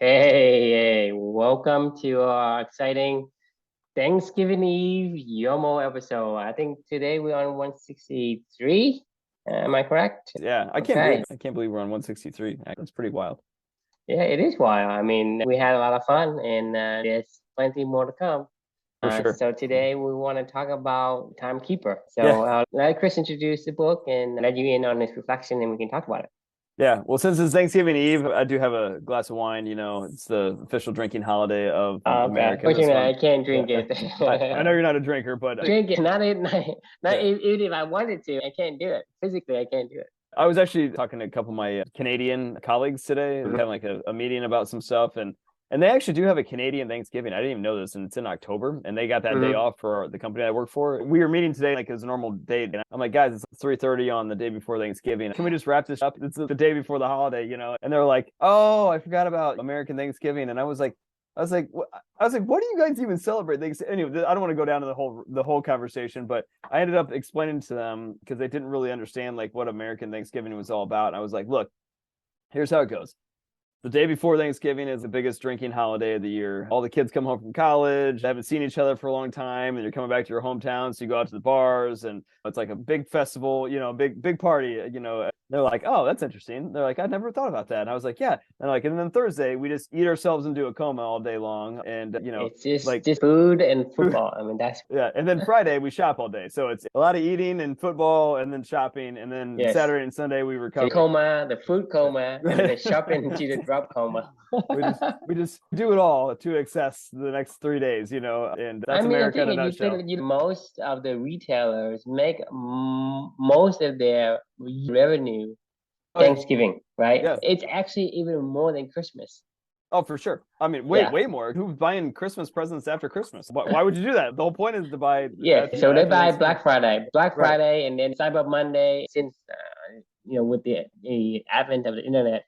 Hey, welcome to our exciting Thanksgiving Eve YOML episode. I think today we're on 163. Am I correct? Yeah, Okay. I can't believe we're on 163. That's pretty wild. Yeah, it is wild. I mean, we had a lot of fun and there's plenty more to come. For sure. So today we want to talk about Timekeeper. Yeah. So let Chris introduce the book and let you in on his reflection and we can talk about it. Yeah. Well, since it's Thanksgiving Eve, I do have a glass of wine. It's the official drinking holiday of Okay. America. This Fortunately, I one. can't Yeah. drink it. I know you're not a drinker, but Drink it. Not yeah. even if I wanted to. I can't do it. Physically, I can't do it. I was actually talking to a couple of my Canadian colleagues today, Mhm. having like a meeting about some stuff, and they actually do have a Canadian Thanksgiving. I didn't even know this, and it's in October, and they got that day Mhm. off for the company I work for. We were meeting today like as a normal date, and I'm like, guys, it's 3:30 on the day before Thanksgiving. Can we just wrap this up? It's the day before the holiday. And they're like, oh, I forgot about American Thanksgiving, and what do you guys even celebrate? Anyway, I don't want to go down to the whole conversation, but I ended up explaining to them because they didn't really understand like what American Thanksgiving was all about. And I was like, look, here's how it goes. The day before Thanksgiving is the biggest drinking holiday of the year. All the kids come home from college, they haven't seen each other for a long time, and you're coming back to your hometown. So you go out to the bars, and it's like a big festival, a big party. They're like, oh, that's interesting. They're like, I never thought about that. And I was like, yeah. And then Thursday, we just eat ourselves into a coma all day long. And, It's just like, just food and football. I mean, that's yeah. And then Friday, we shop all day. So it's a lot of eating and football and then shopping. And then yes. Saturday and Sunday, we The recover. coma, the food coma, and the shopping to the drop coma. We just do it all to excess the next 3 days, and I that's mean, the America thing in a is, you feel nutshell. that most of the retailers make most of their revenue Oh yeah, Thanksgiving, right? yeah. It's actually even more than Christmas. Oh, for sure. I mean, Yeah. way more. Who's buying Christmas presents after Christmas? Why would you do that? The whole point is to buy, Yeah, so they after buy Thanksgiving. Black Right. Friday, and then Cyber Monday. Since with the advent of the internet,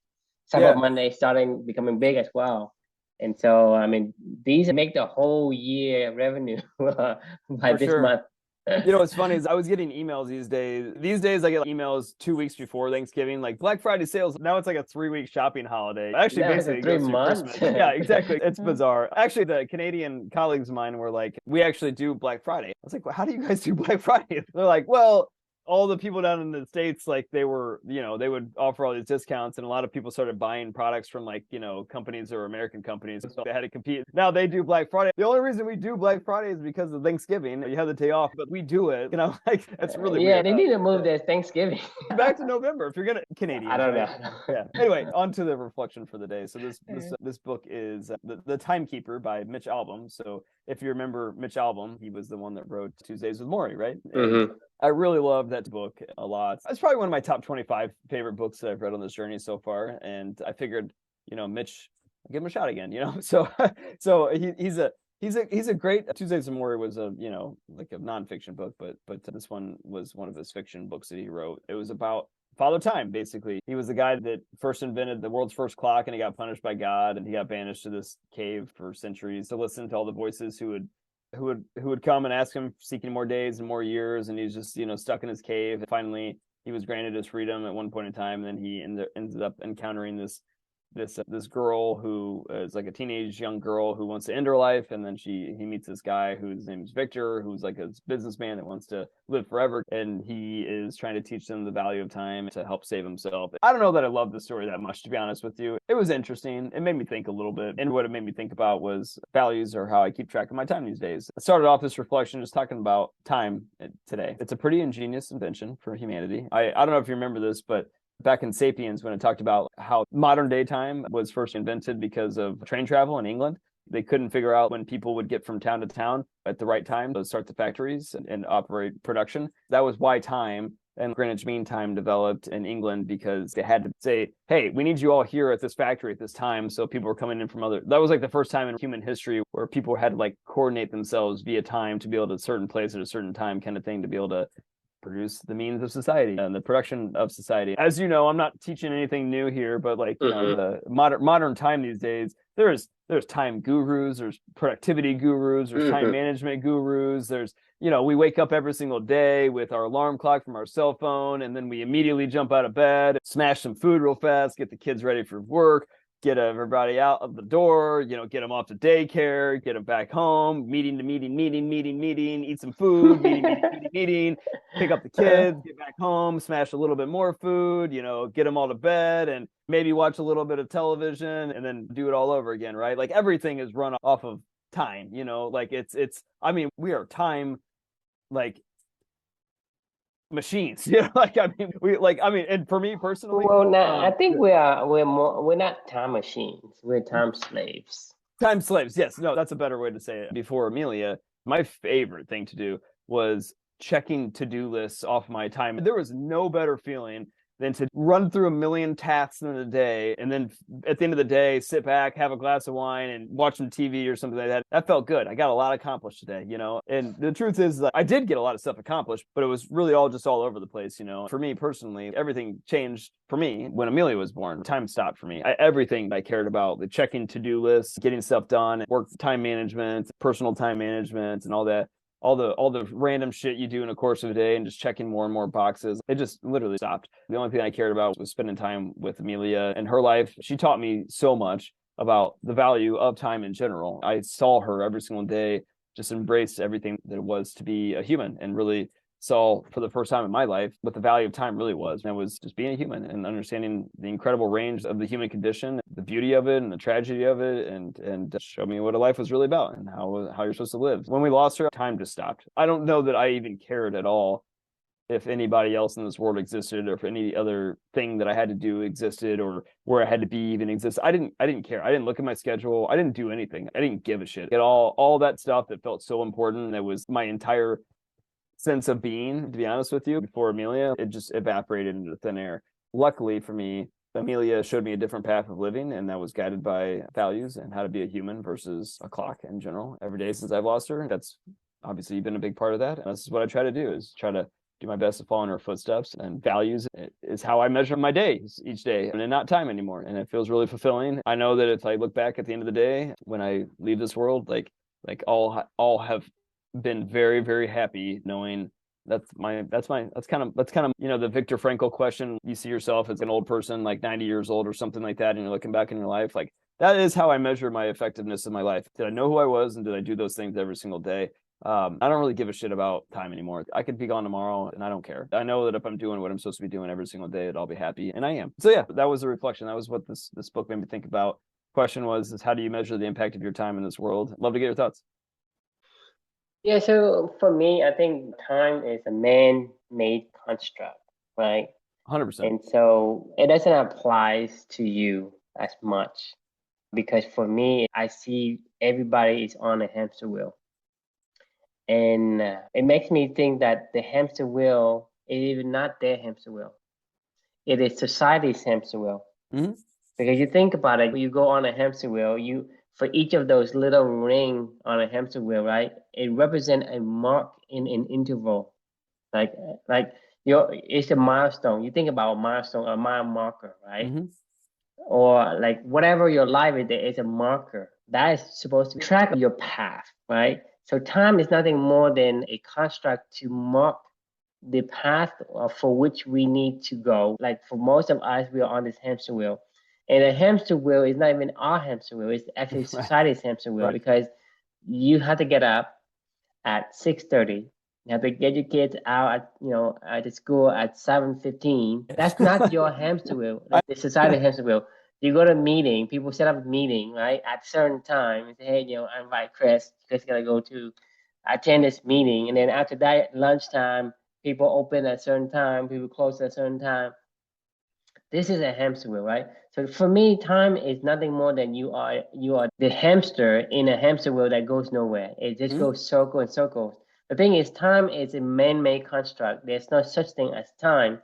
Cyber Yeah, Monday starting becoming big as well. And so, I mean, these make the whole year revenue by for this sure. month. What's funny is I was getting emails these days. These days I get emails 2 weeks before Thanksgiving, like Black Friday sales. Now it's like a 3-week shopping holiday. Actually, Now it's a basically, it three goes through months. Christmas. Yeah, exactly. It's bizarre. Actually, the Canadian colleagues of mine were like, we actually do Black Friday. I was like, well, how do you guys do Black Friday? They're like, well, all the people down in the States, like they would offer all these discounts, and a lot of people started buying products from like, companies or American companies. So they had to compete. Now they do Black Friday. The only reason we do Black Friday is because of Thanksgiving. You have the day off, but we do it, like that's really Yeah, weird. they need to move their Thanksgiving. Back to November if you're gonna I Canadians, don't right? know. Yeah. Anyway, on to the reflection for the day. So this book is the Timekeeper by Mitch Albom. So if you remember Mitch Albom, he was the one that wrote Tuesdays with Morrie, right? And Hmm. I really love that book a lot. It's probably one of my top 25 favorite books that I've read on this journey so far. And I figured, Mitch, I'll give him a shot again. So he's a great Tuesdays with Morrie was like a nonfiction book, but this one was one of his fiction books that he wrote. It was about Father Time, basically. He was the guy that first invented the world's first clock, and he got punished by God, and he got banished to this cave for centuries to listen to all the voices who would come and ask him, seeking more days and more years, and he's just stuck in his cave. And finally, he was granted his freedom at one point in time, and then he ended up encountering this girl who is like a teenage young girl who wants to end her life, and then he meets this guy whose name is Victor, who's like a businessman that wants to live forever, and he is trying to teach them the value of time to help save himself. I don't know that I love the story that much, to be honest with you. It was interesting. It made me think a little bit, and what it made me think about was values, or how I keep track of my time these days. I started off this reflection just talking about time today. It's a pretty ingenious invention for humanity. I don't know if you remember this, but back in Sapiens, when it talked about how modern day time was first invented because of train travel in England. They couldn't figure out when people would get from town to town at the right time to start the factories and operate production. That was why time and Greenwich Mean Time developed in England, because they had to say, hey, we need you all here at this factory at this time. So people were coming in from that was like the first time in human history where people had to like coordinate themselves via time to be able to a certain place at a certain time kind of thing to be able to produce the means of society and the production of society. As you know, I'm not teaching anything new here, but like, the modern time these days, there's time gurus, there's productivity gurus, there's time management gurus, there's, we wake up every single day with our alarm clock from our cell phone, and then we immediately jump out of bed, smash some food real fast, get the kids ready for work, get everybody out of the door, get them off to daycare, get them back home, meeting to meeting, eat some food, meeting, pick up the kids, get back home, smash a little bit more food, get them all to bed and maybe watch a little bit of television and then do it all over again, right? Like everything is run off of time, like I mean, we are time, like, machines, and for me personally, Well, now I think we're not time machines. We're time slaves. time slaves. Yes, no, that's a better way to say it. Before Amelia, my favorite thing to do was checking to-do lists off my time. There was no better feeling than to run through a million tasks in a day and then at the end of the day sit back, have a glass of wine and watch some TV or something like that. That felt good. I got a lot accomplished today, and the truth is that I did get a lot of stuff accomplished, but it was really all over the place. For me personally, everything changed for me when Amelia was born. Time stopped for me. Everything I cared about, the checking to-do lists, getting stuff done, work time management, personal time management, and all that. All the random shit you do in a course of a day and just checking more and more boxes. It just literally stopped. The only thing I cared about was spending time with Amelia and her life. She taught me so much about the value of time in general. I saw her every single day, just embrace everything that it was to be a human and really saw for the first time in my life what the value of time really was. And it was just being a human and understanding the incredible range of the human condition, the beauty of it and the tragedy of it, and show me what a life was really about and how you're supposed to live. When we lost her, time just stopped. I don't know that I even cared at all if anybody else in this world existed or if any other thing that I had to do existed or where I had to be even existed. I didn't care. I didn't look at my schedule. I didn't do anything. I didn't give a shit at all that stuff that felt so important. That was my entire sense of being, to be honest with you. Before Amelia, it just evaporated into thin air. Luckily for me, Amelia showed me a different path of living, and that was guided by values and how to be a human versus a clock in general. Every day since I've lost her, that's obviously been a big part of that. And this is what I try to do, is try to do my best to follow in her footsteps. And values is how I measure my days each day, and not time anymore. And it feels really fulfilling. I know that if I look back at the end of the day, when I leave this world, like all have been very, very happy knowing that's kind of the Viktor Frankl question. You see yourself as an old person, like 90 years old or something like that, and you're looking back in your life, like that is how I measure my effectiveness in my life. Did I know who I was, and did I do those things every single day? I don't really give a shit about time anymore. I could be gone tomorrow and I don't care. I know that if I'm doing what I'm supposed to be doing every single day, I'll be happy, and I am. So yeah, that was a reflection. That was what this book made me think about. Question is how do you measure the impact of your time in this world? Love to get your thoughts. Yeah, so for me, I think time is a man-made construct, right? 100%. And so it doesn't apply to you as much, because for me, I see everybody is on a hamster wheel. And it makes me think that the hamster wheel is even not their hamster wheel. It is society's hamster wheel. Mm-hmm. Because you think about it, you go on a hamster wheel, for each of those little ring on a hamster wheel, right? It represents a mark in an interval. Like it's a milestone. You think about a milestone, a mile marker, right? Mm-hmm. Or like whatever your life is, there is a marker that is supposed to track your path, right? So time is nothing more than a construct to mark the path for which we need to go. Like for most of us, we are on this hamster wheel. And a hamster wheel is not even our hamster wheel. It's actually society's hamster wheel, because you have to get up at 6:30. You have to get your kids out at the school at 7:15. That's not your hamster wheel. The society hamster wheel. You go to a meeting, people set up a meeting, right, at a certain time and say, hey, I invite Chris. Chris got to go to attend this meeting. And then after that, lunchtime, people open at a certain time, people close at a certain time. This is a hamster wheel, right? So for me, time is nothing more than you are the hamster in a hamster wheel that goes nowhere. It just goes circle and circles. The thing is, time is a man-made construct. There's no such thing as time.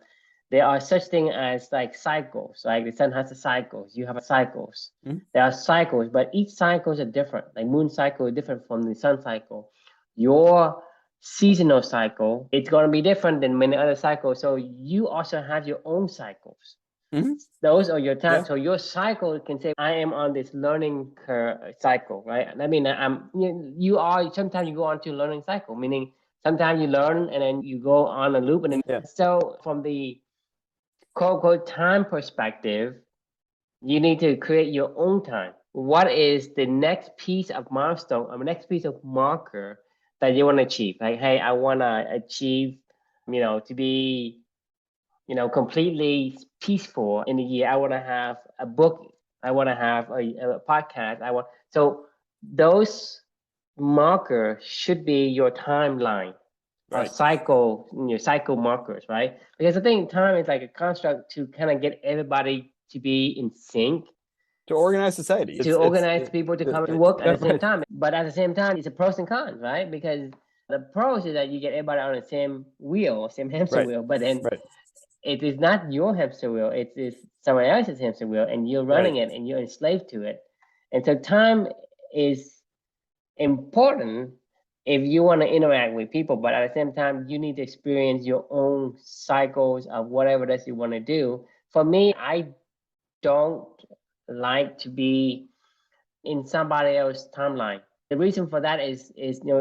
There are such thing as like cycles. Like the sun has a cycles. You have cycles. There are cycles, but each cycles are different. Like moon cycle is different from the sun cycle. Your seasonal cycle, it's going to be different than many other cycles. So you also have your own cycles. Mm-hmm. Those are your times. Yeah. So your cycle can say, I am on this learning curve cycle, right? I mean, you are, sometimes you go on to learning cycle, meaning sometimes you learn and then you go on a loop. And then, So from the quote unquote time perspective, You need to create your own time. What is the next piece of milestone or next piece of marker that you want to achieve? Like, hey, I want to achieve, to be, completely peaceful in a year. I want to have a book. I want to have a podcast. So those markers should be your timeline or cycle, your cycle markers, right? Because I think time is like a construct to kind of get everybody to be in sync, to organize society, to organize people to come to work at the same time. But at the same time, it's a pros and cons, right? Because the pros is that you get everybody on the same wheel, same hamster wheel, but then it is not your hamster wheel, it is someone else's hamster wheel, and you're running it and you're enslaved to it. And so time is important if you want to interact with people, but at the same time, you need to experience your own cycles of whatever it is you want to do. For me, I don't like to be in somebody else's timeline. The reason for that is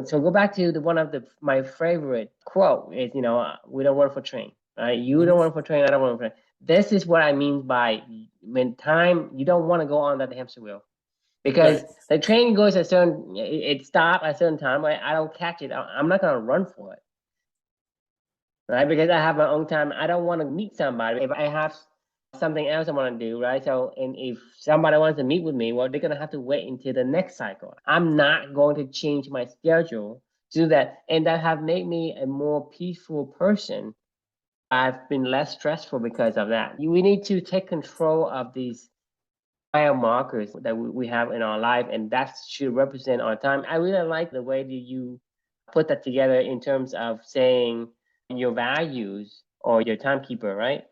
so go back to one of my favorite quote is, we don't work for train, right? You don't work for train, I don't work for train. This is what I mean by when time, you don't want to go on that hamster wheel. Because the train goes it stops at a certain time, right? I don't catch it. I'm not going to run for it, right? Because I have my own time. I don't want to meet somebody if I have something else I want to do, right? So, and if somebody wants to meet with me, well, they're going to have to wait until the next cycle. I'm not going to change my schedule to do that. And that have made me a more peaceful person. I've been less stressful because of that. We need to take control of these higher markers that we have in our life, and that should represent our time. I really like the way that you put that together in terms of saying your values or your timekeeper, right?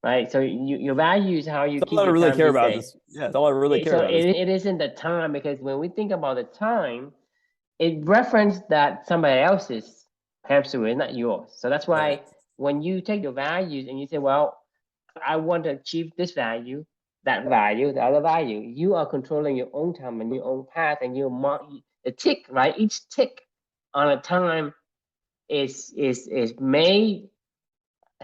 Right. So your values, how you keep your time these days. Yeah, that's all I really care about. It isn't the time, because when we think about the time, it referenced that somebody else's hamster wheel, not yours. So that's why when you take your values and you say, well, I want to achieve this value, that value, the other value, you are controlling your own time and your own path, and you mark the tick, right? Each tick on a time is made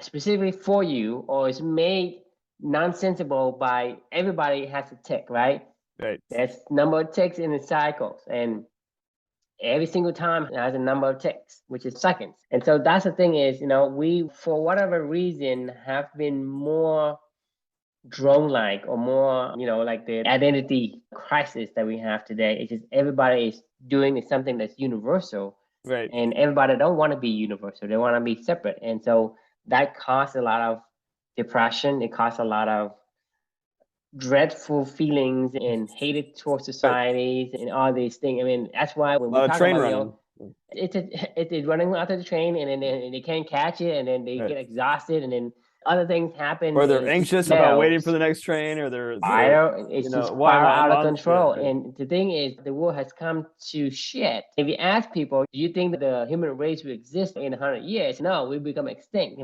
specifically for you, or is made nonsensical by everybody has a tick, right? There's number of ticks in the cycles, and every single time has a number of ticks, which is seconds. And so that's the thing is, we, for whatever reason, have been more drone-like or more, like the identity crisis that we have today. It's just everybody is doing something that's universal. And everybody don't want to be universal. They want to be separate. And so that causes a lot of depression. It causes a lot of dreadful feelings and hated towards societies and all these things. I mean, that's why when we talk about it's running out of the train, and then they can't catch it, and then they get exhausted, and then other things happen, or they're anxious about waiting for the next train, or it's just out of control. And the thing is, the world has come to shit. If you ask people, do you think that the human race will exist in 100 years? No, we become extinct.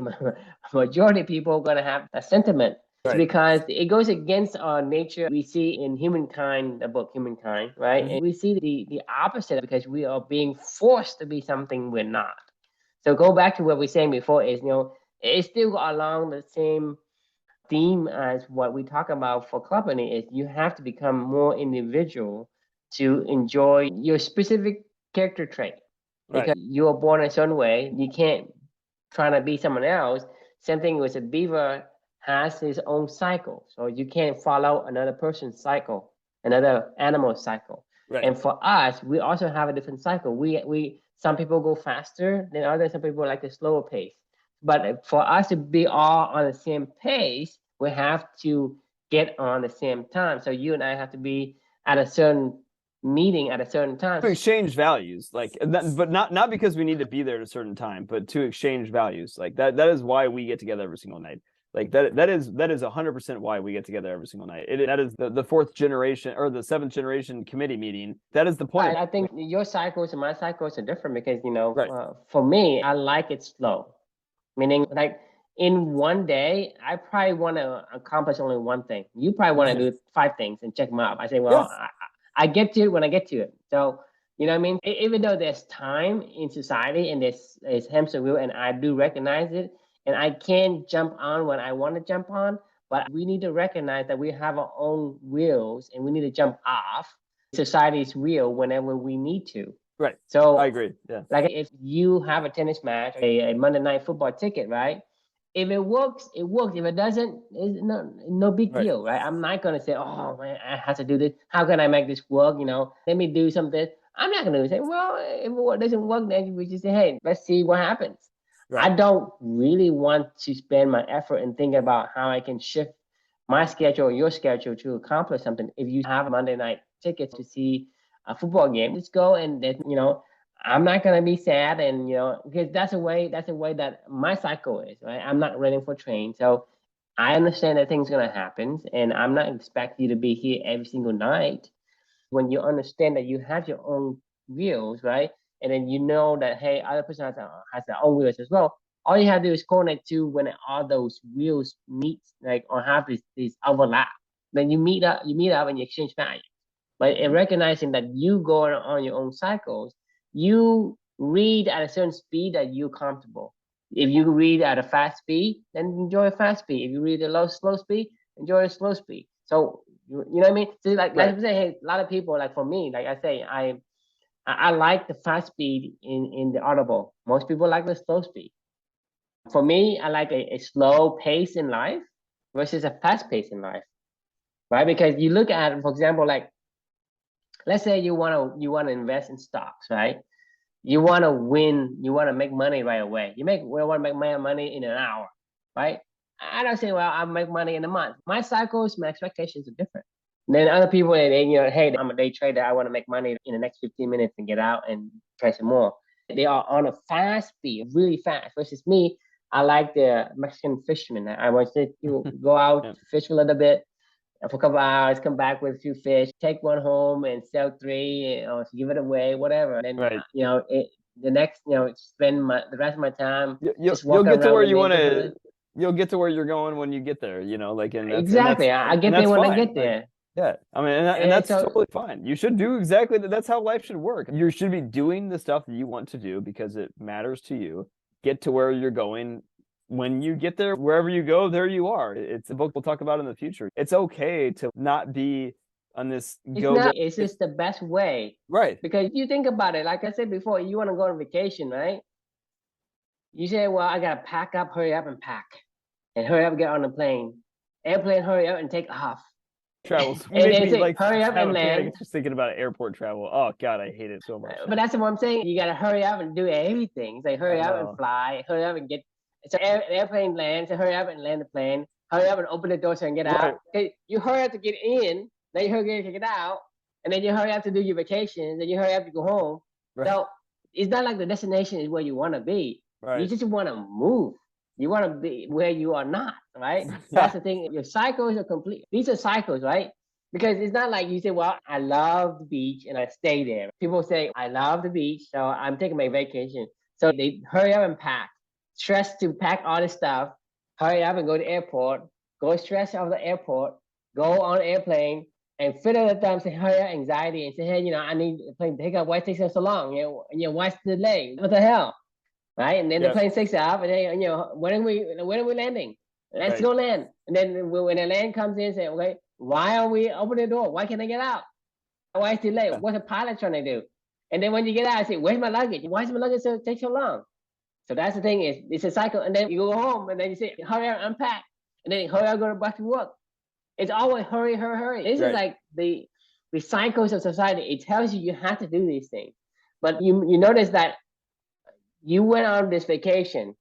Majority of people are going to have a sentiment. It's because it goes against our nature. We see in Humankind, the book Humankind, right? And we see the opposite, because we are being forced to be something we're not. So go back to what we were saying before is, it's still along the same theme as what we talk about for company, is you have to become more individual to enjoy your specific character trait. Because you are born a certain way, you can't try to be someone else. Same thing with a beaver has his own cycle. So you can't follow another person's cycle, another animal's cycle. And for us, we also have a different cycle. We some people go faster than others, some people like a slower pace. But for us to be all on the same pace, we have to get on the same time. So you and I have to be at a certain meeting at a certain time. To exchange values, but not because we need to be there at a certain time, but to exchange values. Like that is why we get together every single night. Like that is 100% why we get together every single night. That is the fourth generation or the seventh generation committee meeting. That is the point. I think your cycles and my cycles are different because, for me, I like it slow. Meaning, like, in one day, I probably want to accomplish only one thing. You probably want to do 5 things and check them out. I say, well, I get to it when I get to it. So, you know what I mean? Even though there's time in society and there's hamster wheel, and I do recognize it, and I can jump on when I want to jump on, But we need to recognize that we have our own wheels and we need to jump off society's wheel whenever we need to. Right. So I agree. Yeah. like if you have a tennis match, a Monday night football ticket, right? If it works, it works. If it doesn't, it's no big deal, right? I'm not gonna say, oh man, I have to do this. How can I make this work? Let me do something. I'm not gonna say, well, if it doesn't work, then we just say, hey, let's see what happens. Right. I don't really want to spend my effort and think about how I can shift my schedule or your schedule to accomplish something. If you have a Monday night ticket to see a football game, let's go, and then I'm not gonna be sad, and because that's the way that my cycle is, right? I'm not running for train, so I understand that things gonna happen, and I'm not expecting you to be here every single night. When you understand that you have your own wheels, right, and then that hey, other person has their own wheels as well. All you have to do is connect to when all those wheels meet, like or have this overlap. Then you meet up and you exchange value. But in recognizing that you go on your own cycles, you read at a certain speed that you're comfortable. If you read at a fast speed, then enjoy a fast speed. If you read at a slow speed, enjoy a slow speed. So you know what I mean? So like I say, hey, a lot of people, like for me, like I say, I like the fast speed in the Audible. Most people like the slow speed. For me, I like a slow pace in life versus a fast pace in life, right? Because you look at, for example, like let's say you want to invest in stocks, right? You want to win, you want to make money right away. You want to make money in an hour, right? I don't say, well, I'll make money in a month. My cycles, my expectations are different. And then other people, they hey, I'm a day trader. I want to make money in the next 15 minutes and get out and try some more. They are on a fast speed, really fast. Versus me, I like the Mexican fisherman. I want to go out, fish for a little bit, for a couple hours, come back with a few fish, take one home and sell 3, or give it away, whatever. And then, the next, spend the rest of my time just walking around. You'll get to where you're going when you get there, exactly. I get there when I get there. Yeah, I mean, and that's totally fine. You should do exactly that. That's how life should work. You should be doing the stuff that you want to do because it matters to you. Get to where you're going. When you get there, wherever you go, there you are. It's a book we'll talk about in the future. It's okay to not be on this go. It's just the best way. Right. Because you think about it, like I said before, you want to go on vacation, right? You say, well, I got to pack up, hurry up and pack. And hurry up, get on the plane. Airplane, hurry up and take off. Travels. And then say, hurry up and land. Just thinking about airport travel. Oh, God, I hate it so much. But that's what I'm saying. You got to hurry up and do everything. Say, hurry up and fly. Hurry up and get. So airplane lands, so hurry up and land the plane. Hurry up and open the door so you can get out. Okay, you hurry up to get in, then you hurry up to get out, and then you hurry up to do your vacation, then you hurry up to go home. Right. So it's not like the destination is where you want to be. Right. You just want to move. You want to be where you are not, right? That's the thing. Your cycles are complete. These are cycles, right? Because it's not like you say, well, I love the beach and I stay there. People say, I love the beach, so I'm taking my vacation. So they hurry up and pack. Stress to pack all this stuff, hurry up and go to the airport, go stress out of the airport, go on an airplane, and fit at the time say, hurry up, anxiety, and say, hey, I need the plane to take up. Why it takes so long? Why's the delay? What the hell? Right? And then the plane takes off, and then, when are we landing? Let's go land. And then when the land comes in, say, okay, why are we opening the door? Why can't I get out? Why is it delayed? What's the pilot trying to do? And then when you get out, I say, where's my luggage? Why is my luggage take so long? So that's the thing is, it's a cycle. And then you go home and then you say, hurry up, unpack. And then hurry up, go back to work. It's always hurry, hurry, hurry. This is like the cycles of society. It tells you have to do these things. But you notice that you went on this vacation,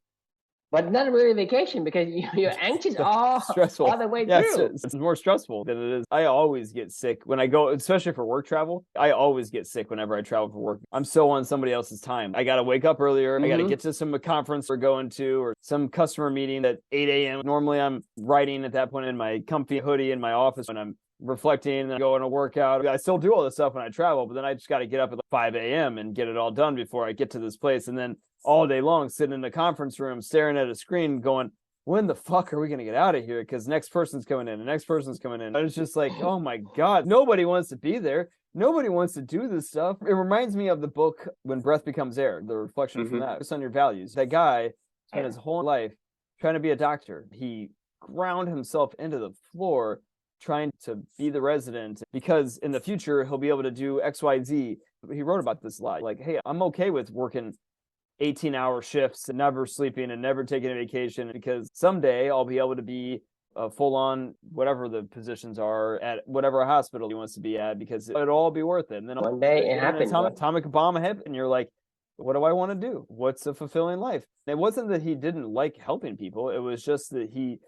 but not really a vacation because you're anxious all the way through. It's more stressful than it is. I always get sick when I go, especially for work travel. I always get sick whenever I travel for work. I'm so on somebody else's time. I got to wake up earlier. I got to get to some conference we're going to or some customer meeting at 8 a.m. Normally I'm writing at that point in my comfy hoodie in my office when I'm reflecting and going to work out. I still do all this stuff when I travel, but then I just got to get up at 5 a.m. and get it all done before I get to this place. And then all day long sitting in the conference room staring at a screen going, when the fuck are we going to get out of here? Because next person's coming in, the next person's coming in. And it's just like, oh my God, nobody wants to be there. Nobody wants to do this stuff. It reminds me of the book When Breath Becomes Air, the reflection from that. It's on your values. That guy spent his whole life trying to be a doctor. He ground himself into the floor trying to be the resident, because in the future he'll be able to do XYZ. He wrote about this a lot. Like, hey, I'm okay with working 18-hour shifts and never sleeping and never taking a vacation, because someday I'll be able to be a full-on whatever the positions are at whatever hospital he wants to be at, because it'll all be worth it. And then one day it happens. Atomic bomb hit, and you're like, what do I want to do? What's a fulfilling life? It wasn't that he didn't like helping people. It was just that he,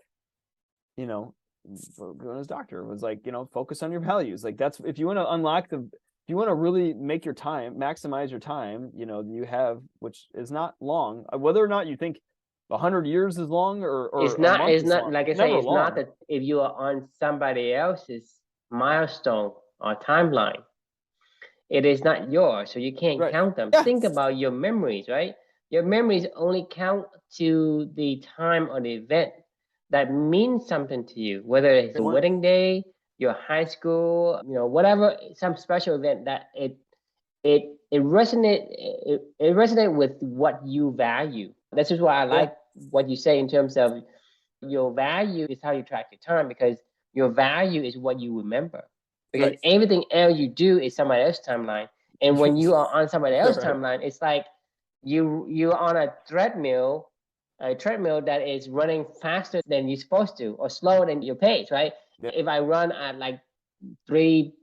you know, going his doctor was like, you know, focus on your values. Like, that's, if you want to unlock the, if you want to really make your time, maximize your time, you know, you have, which is not long, whether or not you think 100 years is long or it's not, long. like I say, it's long. Not that if you are on somebody else's milestone or timeline, it is not yours, so you can't count them. Think about your memories, right? Your memories only count to the time or the event that means something to you, whether it's a wedding day, your high school, you know, whatever, some special event that it resonate with what you value. This is why I like what you say in terms of your value is how you track your time, because your value is what you remember. Because everything else you do is somebody else's timeline. And when you are on somebody else's timeline, it's like you're on a treadmill that is running faster than you're supposed to, or slower than your pace, right? Yeah. If I run at like 3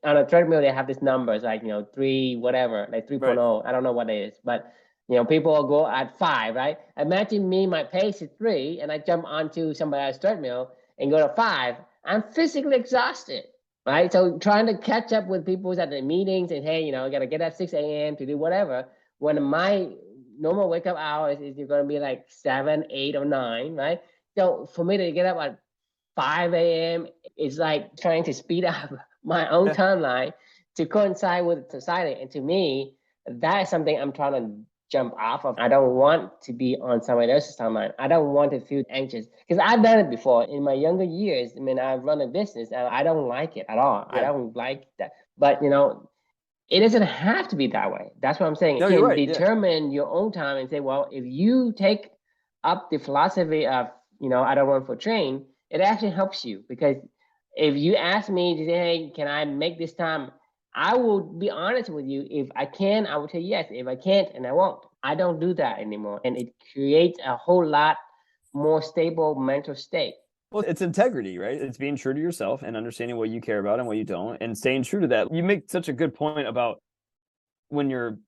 on a treadmill, they have these numbers like, you know, 3 whatever, like 3.0. I don't know what it is, but you know, people go at 5, right? Imagine me, my pace is 3, and I jump onto somebody else's treadmill and go to 5. I'm physically exhausted, right? So trying to catch up with people who's at the meetings and, hey, you know, I got to get at 6 a.m. to do whatever, when my normal wake up hours is going to be like 7, 8, or 9, right? So for me to get up at 5 a.m. is like trying to speed up my own timeline to coincide with society. And to me, that is something I'm trying to jump off of. I don't want to be on somebody else's timeline. I don't want to feel anxious, because I've done it before in my younger years. I mean, I've run a business and I don't like it at all. I don't like that. But, you know, it doesn't have to be that way. That's what I'm saying. No, you can determine your own time and say, well, if you take up the philosophy of, you know, I don't run for train, it actually helps you. Because if you ask me to say, hey, can I make this time? I will be honest with you. If I can, I will say yes. If I can't, and I won't. I don't do that anymore. And it creates a whole lot more stable mental state. Well, it's integrity, right? It's being true to yourself and understanding what you care about and what you don't, and staying true to that. You make such a good point about when you're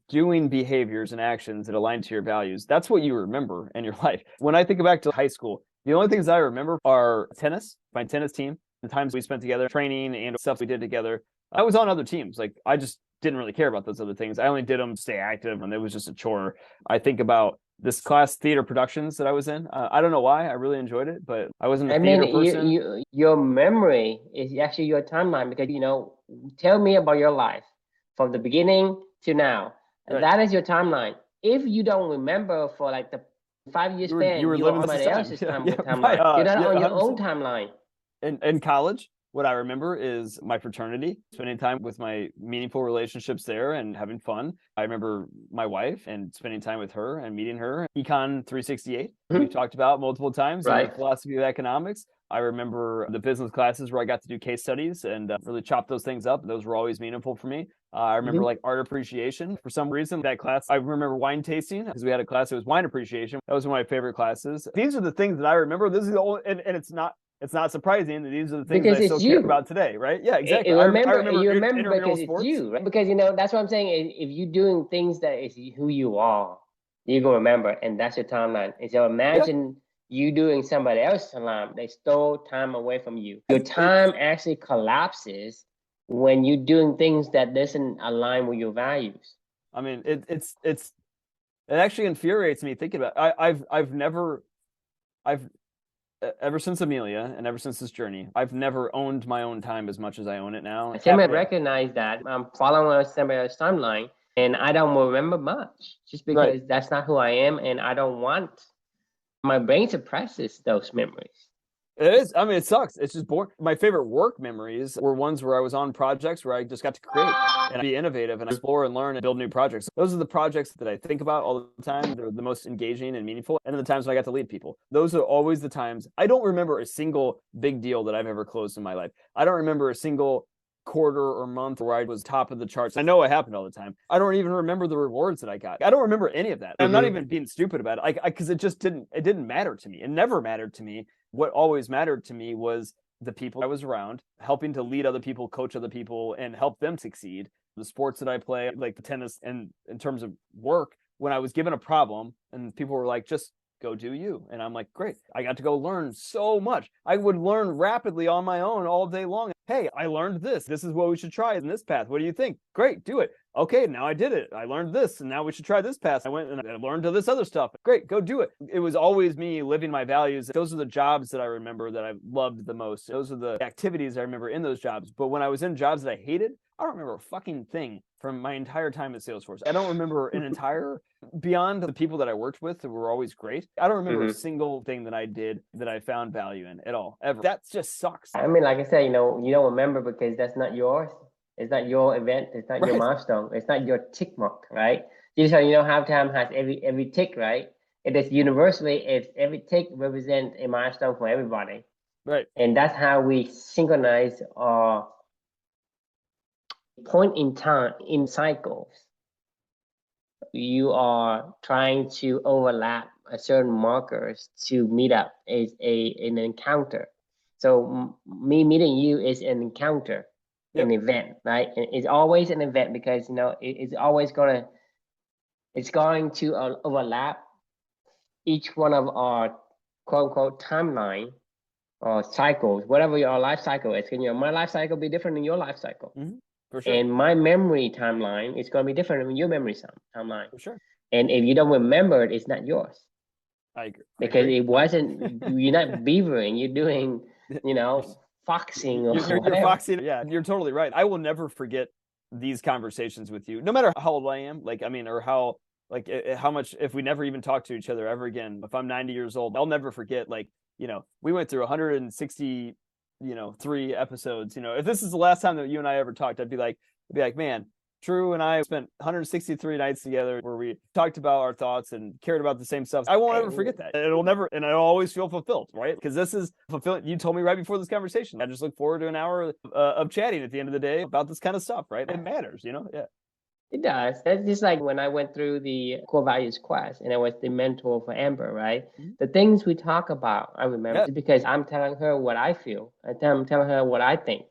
doing behaviors and actions that align to your values. That's what you remember in your life. When I think back to high school, the only things I remember are tennis, my tennis team, the times we spent together, training and stuff we did together. I was on other teams. Like, I just didn't really care about those other things. I only did them to stay active, and it was just a chore. I think about this class theater productions that I was in. I don't know why. I really enjoyed it, but I wasn't a theater person. Your memory is actually your timeline, because, you know, tell me about your life from the beginning to now. And that is your timeline. If you don't remember for like the 5 years span, you were on somebody else's timeline. You're not on your own timeline. In college, what I remember is my fraternity, spending time with my meaningful relationships there and having fun. I remember my wife and spending time with her and meeting her. Econ 368, we've talked about multiple times, the philosophy of economics. I remember the business classes where I got to do case studies and really chop those things up. Those were always meaningful for me. I remember like art appreciation. For some reason, that class, I remember wine tasting, because we had a class that was wine appreciation. That was one of my favorite classes. These are the things that I remember. This is the only, and it's not surprising that these are the things that I still care about today, right? Yeah, exactly. I remember because it's you, right? Because, you know, that's what I'm saying. If you're doing things that is who you are, you're going to remember, and that's your timeline. And so imagine you doing somebody else's timeline. They stole time away from you. Your time actually collapses when you're doing things that doesn't align with your values. I mean, it actually infuriates me thinking about it. I've ever since Amelia and ever since this journey, I've never owned my own time as much as I own it now. I recognize that I'm following somebody else's timeline, and I don't remember much, just because that's not who I am, and I don't want. My brain suppresses those memories. It is. I mean, it sucks. It's just boring. My favorite work memories were ones where I was on projects where I just got to create and be innovative and explore and learn and build new projects. Those are the projects that I think about all the time. They're the most engaging and meaningful. And then the times when I got to lead people. Those are always the times. I don't remember a single big deal that I've ever closed in my life. I don't remember a single quarter or month where I was top of the charts. I know it happened all the time. I don't even remember the rewards that I got. I don't remember any of that. I'm not even being stupid about it. Because it didn't matter to me. It never mattered to me. What always mattered to me was the people I was around, helping to lead other people, coach other people, and help them succeed. The sports that I play, like the tennis, and in terms of work, when I was given a problem and people were like, just go do you. And I'm like, great. I got to go learn so much. I would learn rapidly on my own all day long. Hey, I learned this. This is what we should try in this path. What do you think? Great, do it. Okay, now I did it. I learned this, and now we should try this path. I went and I learned to this other stuff. Great, go do it. It was always me living my values. Those are the jobs that I remember that I loved the most. Those are the activities I remember in those jobs. But when I was in jobs that I hated, I don't remember a fucking thing from my entire time at Salesforce. I don't remember an entire, beyond the people that I worked with that were always great, I don't remember a single thing that I did that I found value in at all, ever. That just sucks. I mean, like I said, you don't remember because that's not yours. It's not your event. It's not your milestone. It's not your tick mark, right? How time has every tick, right? It is universally, if every tick represents a milestone for everybody. Right. And that's how we synchronize our point in time in cycles. You are trying to overlap a certain markers to meet up as an encounter. So me meeting you is an encounter, an event, right? And it's always an event because it's always it's going to overlap each one of our quote unquote timeline or cycles, whatever your life cycle is. My life cycle be different than your life cycle. For sure. And my memory timeline is going to be different than your memory timeline. For sure. And if you don't remember it, it's not yours. I agree. Because it wasn't, you're not beavering, you're doing, foxing or you're foxing. Yeah, you're totally right. I will never forget these conversations with you, no matter how old I am, or how much, if we never even talk to each other ever again, if I'm 90 years old, I'll never forget, we went through 163 episodes. If this is the last time that you and I ever talked, I'd be like, man, Drew and I spent 163 nights together where we talked about our thoughts and cared about the same stuff. I won't ever forget that. It'll never, and I'll always feel fulfilled, right? Because this is fulfilling. You told me right before this conversation. I just look forward to an hour of chatting at the end of the day about this kind of stuff, right? It matters, Yeah. It does. That's just like when I went through the core values quest and I was the mentor for Amber, right? The things we talk about, I remember because I'm telling her what I feel. I'm telling her what I think.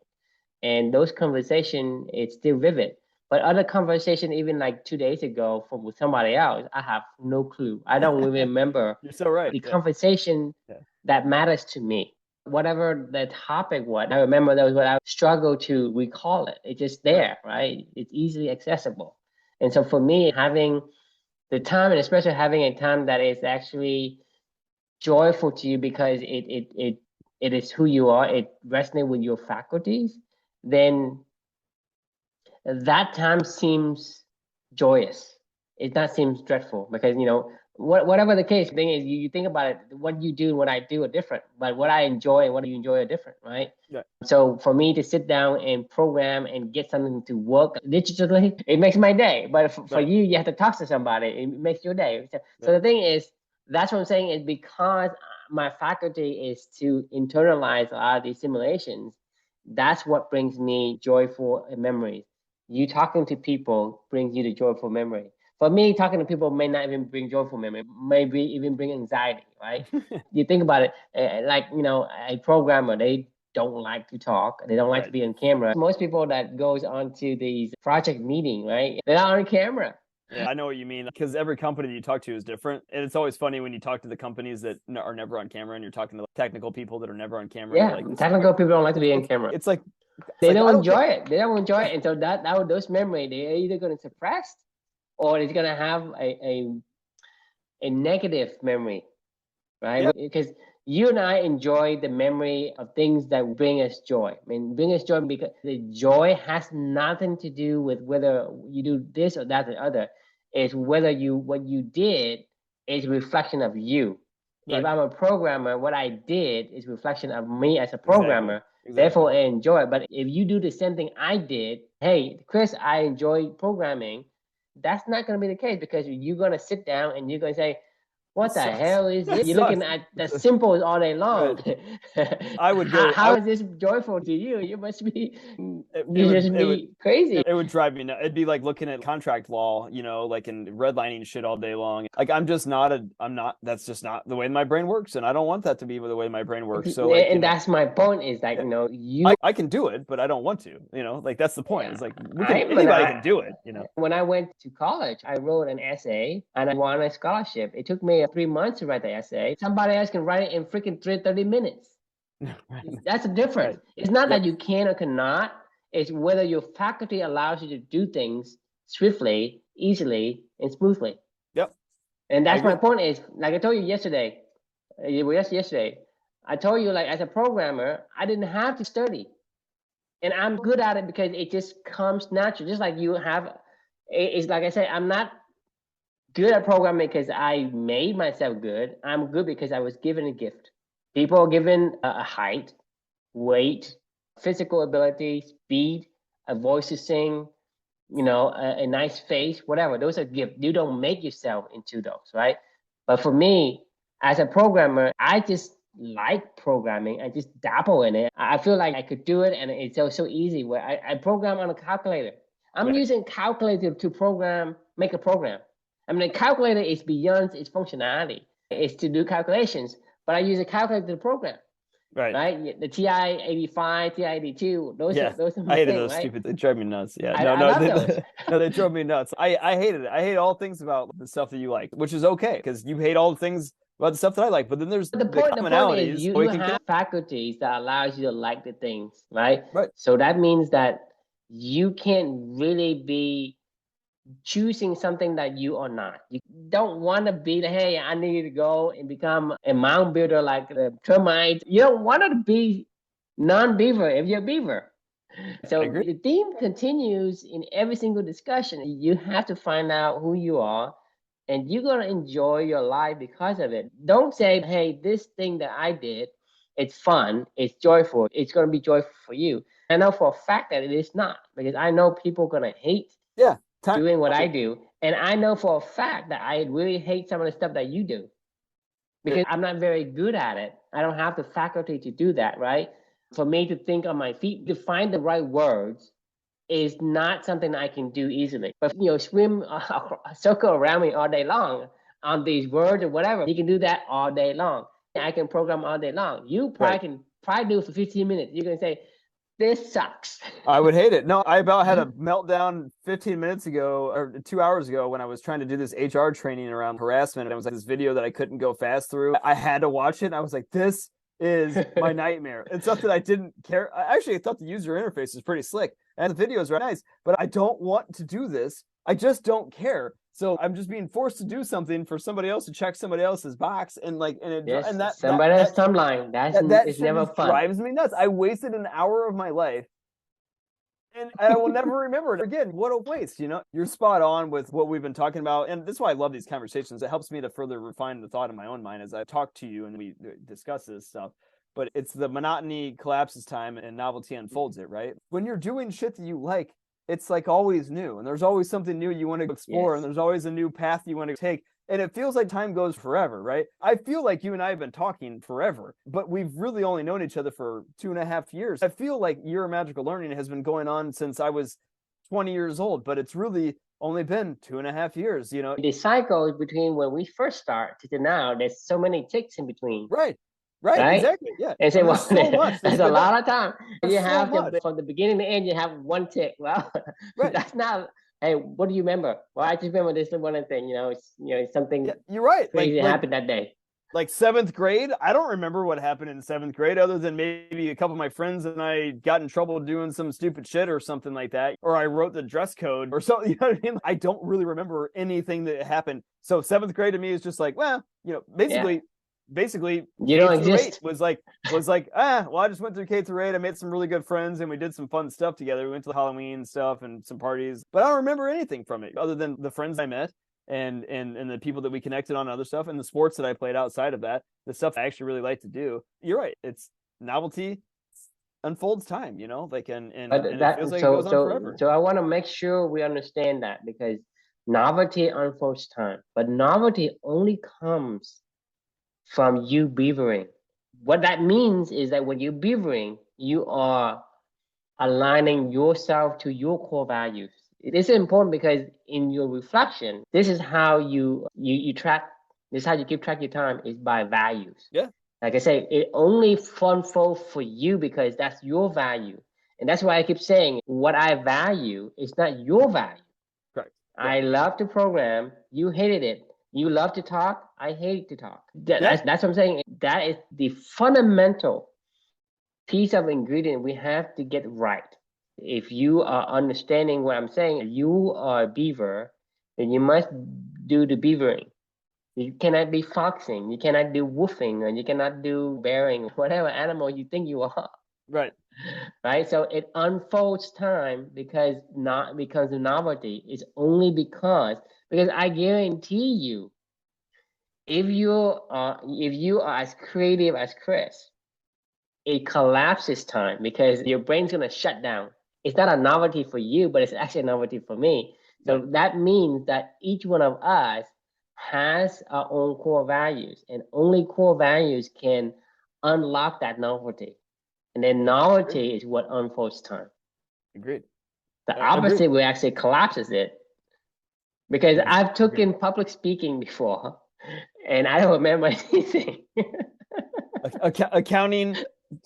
And those conversations, it's still vivid. But other conversation, even like 2 days ago with somebody else, I have no clue. I don't even remember You're so right. the conversation that matters to me. Whatever the topic was, I remember that was what I struggled to recall it. It's just there, right? It's easily accessible. And so for me, having the time, and especially having a time that is actually joyful to you because it is who you are, it resonates with your faculties, then that time seems joyous. It not seems dreadful because, whatever the case, the thing is, you think about it, what you do and what I do are different, but what I enjoy and what you enjoy are different, right? Yeah. So for me to sit down and program and get something to work digitally, it makes my day. But for you, you have to talk to somebody. It makes your day. So the thing is, that's what I'm saying is because my faculty is to internalize a lot of these simulations, that's what brings me joyful memories. You talking to people brings you the joyful memory. For me, talking to people may not even bring joyful memory, maybe even bring anxiety, right? You think about it, a programmer, they don't like to talk. They don't like to be on camera. Most people that goes onto these project meeting, right? They're not on camera. Yeah, I know what you mean, because every company that you talk to is different. And it's always funny when you talk to the companies that are never on camera and you're talking to technical people that are never on camera. Yeah, technical people don't like to be on camera. It's like, they don't enjoy it. They don't enjoy it. And so those memories, they're either going to suppress or it's going to have a negative memory, right? Yeah. Because you and I enjoy the memory of things that bring us joy. I mean, bring us joy because the joy has nothing to do with whether you do this or that or the other. It's whether what you did is a reflection of you. If I'm a programmer, what I did is reflection of me as a Exactly. programmer. Therefore, I enjoy it. But if you do the same thing I did, hey, Chris, I enjoy programming. That's not going to be the case, because you're going to sit down and you're going to say, what the hell is this? You're looking at the symbols all day long. I would go. How is this joyful to you? You must be. Crazy. It would drive me nuts. It'd be like looking at contract law, you know, like in redlining shit all day long. Like that's just not the way my brain works, and I don't want that to be the way my brain works. So, like, and that's my point. Is like, I can do it, but I don't want to. You know, like that's the point. It's like anybody can do it. You know, when I went to college, I wrote an essay and I won a scholarship. It took me 3 months to write the essay. Somebody else can write it in freaking 30 minutes. That's the difference. Right. It's not that you can or cannot. It's whether your faculty allows you to do things swiftly, easily, and smoothly. Yep. And that's my point. Is like I told you yesterday. I told you, like, as a programmer, I didn't have to study, and I'm good at it because it just comes natural. Just like you have, it's like I said, I'm not good at programming because I made myself good. I'm good because I was given a gift. People are given a height, weight, physical ability, speed, a voice to sing, a nice face, whatever. Those are gifts. You don't make yourself into those, right? But for me, as a programmer, I just like programming. I just dabble in it. I feel like I could do it, and it's so easy. Where I program on a calculator. I'm using calculator to make a program. I mean, a calculator is beyond its functionality. It's to do calculations, but I use a calculator to program. Right. The TI-85, TI-82, those are my I hated thing, those stupid. They drive me nuts. Yeah. I love those. No, they drove me nuts. I hated it. I hate all things about the stuff that you like, which is okay because you hate all the things about the stuff that I like. But then there's the commonalities. Is you have faculties that allows you to like the things, right? Right. So that means that you can't really be choosing something that you are not. You don't want to be hey, I need to go and become a mound builder like the termites. You don't want to be non-beaver if you're a beaver. So the theme continues in every single discussion. You have to find out who you are, and you're going to enjoy your life because of it. Don't say, hey, this thing that I did, it's fun, it's joyful, it's going to be joyful for you. I know for a fact that it is not, because I know people are going to hate doing what I do. And I know for a fact that I really hate some of the stuff that you do, because I'm not very good at it. I don't have the faculty to do that, right? For me to think on my feet, to find the right words is not something I can do easily. But, swim a circle around me all day long on these words or whatever, you can do that all day long. I can program all day long. You probably can do it for 15 minutes. You can say, this sucks. I would hate it. No, I about had a meltdown 15 minutes ago or 2 hours ago when I was trying to do this HR training around harassment. And it was like this video that I couldn't go fast through. I had to watch it. And I was like, this is my nightmare. It's something I didn't care. I actually thought the user interface was pretty slick and the videos are nice, but I don't want to do this. I just don't care. So I'm just being forced to do something for somebody else to check somebody else's box and that somebody else's timeline. That's never fun. Drives me nuts. I wasted an hour of my life, and I will never remember it again. What a waste! You're spot on with what we've been talking about, and that's why I love these conversations. It helps me to further refine the thought in my own mind as I talk to you and we discuss this stuff. But it's the monotony collapses time and novelty unfolds it, right? When you're doing shit that you like, it's like always new, and there's always something new you want to explore, and there's always a new path you want to take. And it feels like time goes forever, right? I feel like you and I have been talking forever, but we've really only known each other for 2.5 years. I feel like your magical learning has been going on since I was 20 years old, but it's really only been 2.5 years, The cycle between when we first start to now, there's so many ticks in between. Right, exactly. Yeah. And say, there's a lot of time. You have from the beginning to end, you have one tick. Well, that's not. Hey, what do you remember? Well, I just remember this one thing. It's something. You're right. Crazy happened that day. Like 7th grade, I don't remember what happened in 7th grade, other than maybe a couple of my friends and I got in trouble doing some stupid shit or something like that, or I wrote the dress code or something. You know what I mean? I don't really remember anything that happened. So 7th grade to me is just like, well, basically you don't exist. was like well, I just went through K-8. I made some really good friends and we did some fun stuff together. We went to the Halloween stuff and some parties, but I don't remember anything from it other than the friends I met and the people that we connected on, other stuff, and the sports that I played outside of that, the stuff I actually really like to do. You're right. It's novelty unfolds time, like, and it feels like it goes on forever. So I want to make sure we understand that, because novelty unfolds time, but novelty only comes from you beavering. What that means is that when you're beavering, you are aligning yourself to your core values. This is important because in your reflection, this is how you track. This is how you keep track of your time, is by values. Yeah. Like I say, it only unfolds for you because that's your value. And that's why I keep saying what I value is not your value. Correct. Yeah. I love to program. You hated it. You love to talk. I hate to talk. That's what I'm saying. That is the fundamental piece of ingredient we have to get right. If you are understanding what I'm saying, you are a beaver, then you must do the beavering. You cannot be foxing, you cannot do woofing, and you cannot do bearing, whatever animal you think you are. Right. Right. So it unfolds time because the novelty is only because I guarantee you, if you are as creative as Chris, it collapses time because your brain's gonna shut down. It's not a novelty for you, but it's actually a novelty for me. So that means that each one of us has our own core values, and only core values can unlock that novelty. And then novelty is what unfolds time. Agreed. The opposite will actually collapses it. Because I've taken public speaking before, and I don't remember anything. Accounting,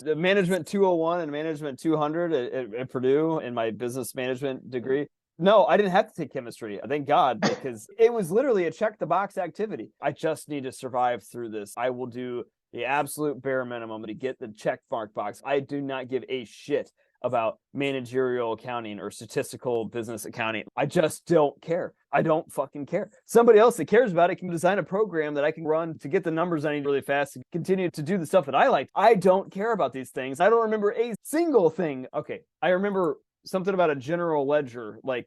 management 201 and management 200 at Purdue in my business management degree. No, I didn't have to take chemistry. Thank God, because it was literally a check the box activity. I just need to survive through this. I will do the absolute bare minimum to get the check mark box. I do not give a shit about managerial accounting or statistical business accounting. I just don't care. I don't fucking care. Somebody else that cares about it can design a program that I can run to get the numbers I need really fast and continue to do the stuff that I like. I don't care about these things. I don't remember a single thing. Okay, I remember something about a general ledger, like,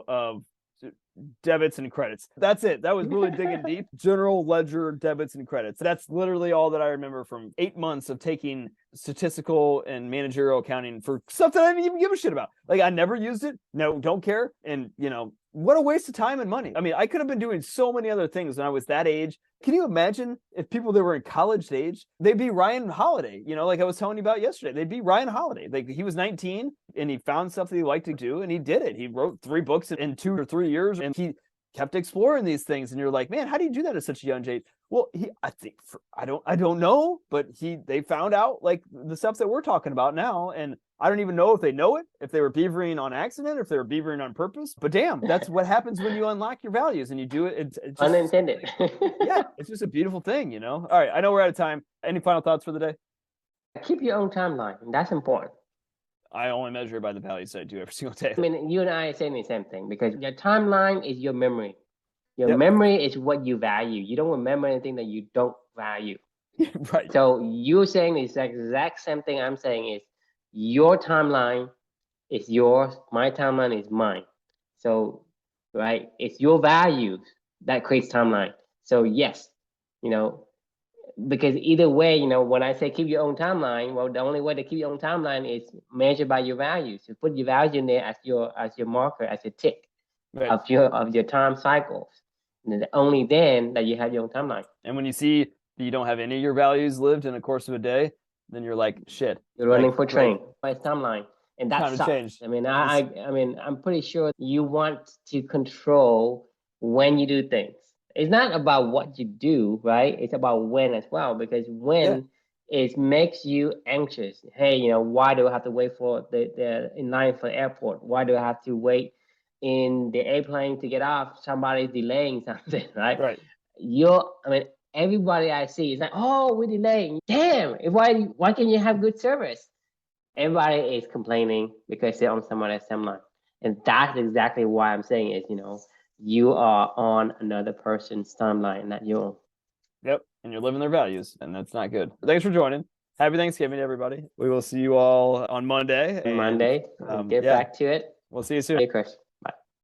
of debits and credits. That's it. That was really digging deep. General ledger, debits and credits. That's literally all that I remember from 8 months of taking statistical and managerial accounting for stuff that I didn't even give a shit about. Like, I never used it. No, don't care. And, what a waste of time and money. I mean, I could have been doing so many other things when I was that age. Can you imagine if people that were in college age, they'd be Ryan Holiday, like I was telling you about yesterday. They'd be Ryan Holiday. Like, he was 19 and he found stuff that he liked to do and he did it. He wrote 3 books in 2 or 3 years and he kept exploring these things. And you're like, man, how do you do that at such a young age? Well, I don't know, but they found out like the stuff that we're talking about now. And I don't even know if they know it, if they were beavering on accident, if they were beavering on purpose. But damn, that's what happens when you unlock your values and you do it. It's just, unintended. Yeah, it's just a beautiful thing, All right, I know we're out of time. Any final thoughts for the day? Keep your own timeline. That's important. I only measure it by the values I do every single day. I mean, you and I are saying the same thing because your timeline is your memory. Your memory is what you value. You don't remember anything that you don't value. Right. So you're saying the exact same thing I'm saying is your timeline is yours. My timeline is mine. So, right, it's your values that creates timeline. So yes, because either way, when I say keep your own timeline, well, the only way to keep your own timeline is measured by your values. You put your value in there as your marker, as your tick of your time cycles. And only then that you have your own timeline. And when you see that you don't have any of your values lived in the course of a day, then you're like, shit. You're running for train. My timeline. And that's change. I mean, I'm pretty sure you want to control when you do things. It's not about what you do, right? It's about when as well, because when it makes you anxious. Hey, why do I have to wait for the in line for the airport? Why do I have to wait in the airplane to get off? Somebody's delaying something, right? Right. Everybody I see is like, oh, we're delaying. Damn, why can't you have good service? Everybody is complaining because they're on someone else's timeline. And that's exactly why I'm saying is, you are on another person's timeline, not your own. Yep. And you're living their values, and that's not good. Thanks for joining. Happy Thanksgiving, everybody. We will see you all on Monday. Monday. Get back to it. We'll see you soon. Hey, Chris.